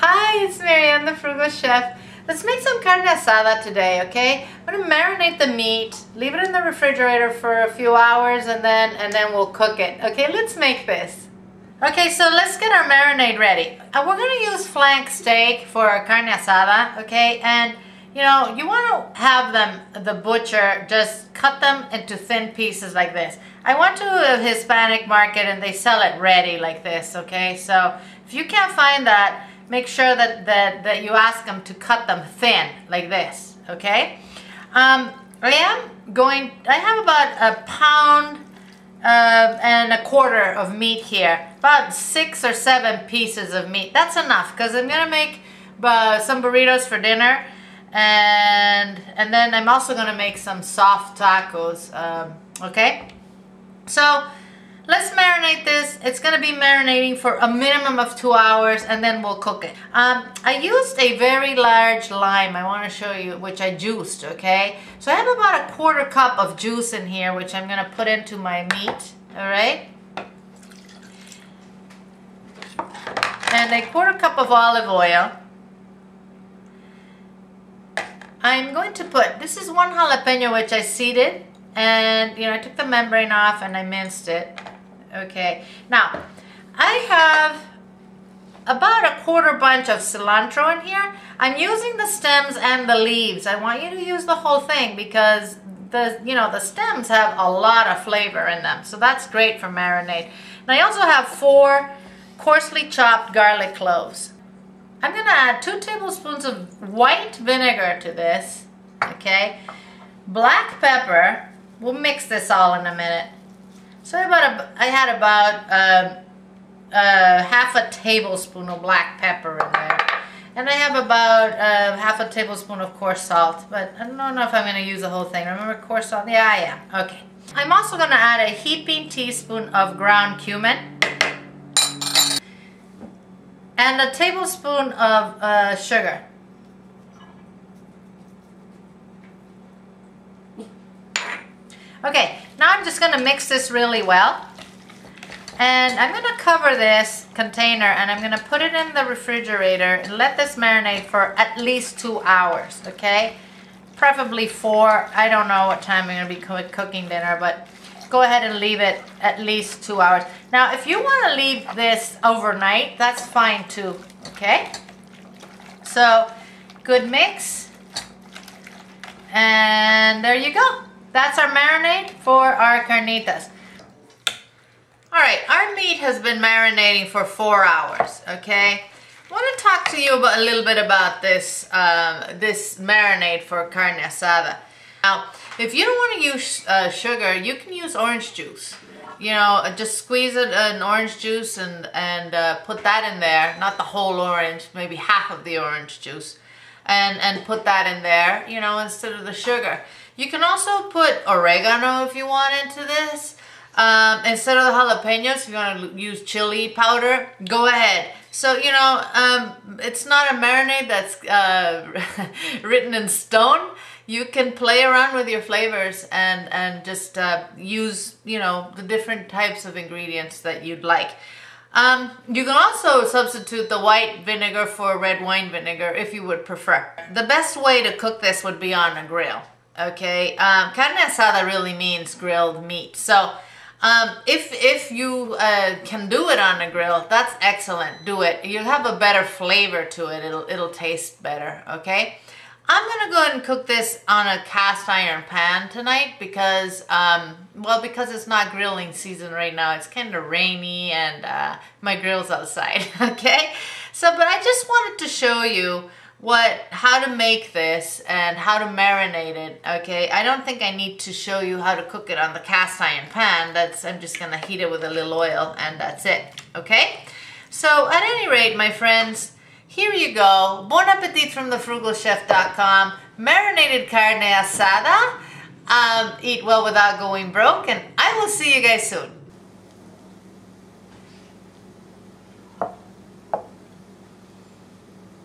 Hi, it's Marianne, the Frugal Chef. Let's make some carne asada today, okay? I'm gonna marinate the meat, leave it in the refrigerator for a few hours, and then we'll cook it. Okay, let's make this. Okay, so let's get our marinade ready. We're gonna use flank steak for our carne asada, okay? And you know, you want to have them, the butcher, just cut them into thin pieces like this. I went to a Hispanic market and they sell it ready like this, okay? So if you can't find that, make sure that you ask them to cut them thin like this, okay? I have about a pound and a quarter of meat here, about 6 or 7 pieces of meat. That's enough because I'm gonna make some burritos for dinner. And then I'm also gonna make some soft tacos, okay? So let's marinate this. It's gonna be marinating for a minimum of 2 hours, and then we'll cook it. I used a very large lime, I wanna show you, which I juiced, okay? So I have about a quarter cup of juice in here, which I'm gonna put into my meat, all right? And a quarter cup of olive oil. I'm going to put, this is 1 jalapeno which I seeded, and you know, I took the membrane off and I minced it. Okay, now I have about a quarter bunch of cilantro in here. I'm using the stems and the leaves. I want you to use the whole thing because the stems have a lot of flavor in them, so that's great for marinade. And I also have 4 coarsely chopped garlic cloves. I'm gonna add 2 tablespoons of white vinegar to this, okay? Black pepper, we'll mix this all in a minute. So I had about half a tablespoon of black pepper in there. And I have about half a tablespoon of coarse salt, but I don't know if I'm gonna use the whole thing. Remember coarse salt? Yeah, I am, okay. I'm also gonna add a heaping teaspoon of ground cumin. And a tablespoon of sugar. Okay, now I'm just gonna mix this really well. And I'm gonna cover this container and I'm gonna put it in the refrigerator and let this marinate for at least 2 hours, okay? Preferably 4, I don't know what time I'm gonna be cooking dinner, but go ahead and leave it at least 2 hours. Now, if you want to leave this overnight, that's fine too, okay? So, good mix. And there you go. That's our marinade for our carnitas. All right, our meat has been marinating for 4 hours, okay? I want to talk to you a little bit about this, this marinade for carne asada. Now, if you don't want to use sugar, you can use orange juice. You know, just squeeze an orange juice and put that in there. Not the whole orange, maybe half of the orange juice. And put that in there, you know, instead of the sugar. You can also put oregano if you want into this. Instead of the jalapenos, if you want to use chili powder, go ahead. So, you know, it's not a marinade that's written in stone. You can play around with your flavors and just use, you know, the different types of ingredients that you'd like. You can also substitute the white vinegar for red wine vinegar if you would prefer. The best way to cook this would be on a grill, okay? Carne asada really means grilled meat. So if you can do it on a grill, that's excellent. Do it. You'll have a better flavor to it. It'll taste better, okay? I'm gonna go ahead and cook this on a cast iron pan tonight because, well, because it's not grilling season right now. It's kind of rainy and my grill's outside, okay? So, but I just wanted to show you how to make this and how to marinate it, okay? I don't think I need to show you how to cook it on the cast iron pan. I'm just gonna heat it with a little oil and that's it, okay? So, at any rate, my friends, here you go. Bon appetit from thefrugalchef.com. Marinated carne asada. Eat well without going broke. And I will see you guys soon.